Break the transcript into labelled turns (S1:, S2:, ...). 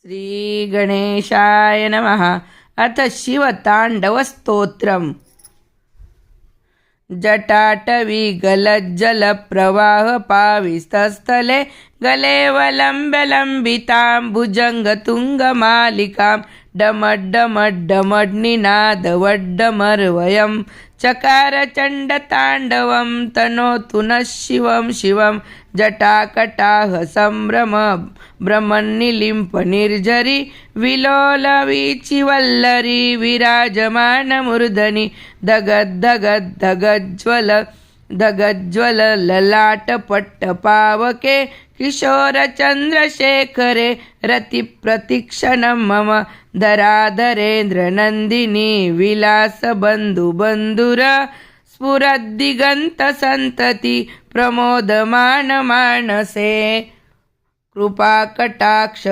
S1: श्री गणेशाय नमः। अथ शिवताण्डवस्तोत्रम्। जटाटवी गलज्जलप्रवाहपावितस्थले गलेवलम्ब्यलम्बितां भुजङ्गतुङ्गमालिकां डमड्डमड्डमड्निनादवड्डमर्वयं चकार चण्डताण्डवं तनोतु नः शिवं शिवं। जटाकटाह सम्भ्रम भ्रमन्निलिम्पनिर्झरी विलोलवीचिवल्लरी विराजमानमूर्धनि धगद्धगद्धगज्ज्वल धगज्ज्वल ललाटपट्टपावके किशोरचन्द्रशेखरे रतिप्रतीक्षणं मम धराधरेन्द्रनन्दिनी विलासबन्धुबन्धुर स्फुरद्दिगन्तसन्तति प्रमोदमान मानसे। कृपाकटाक्ष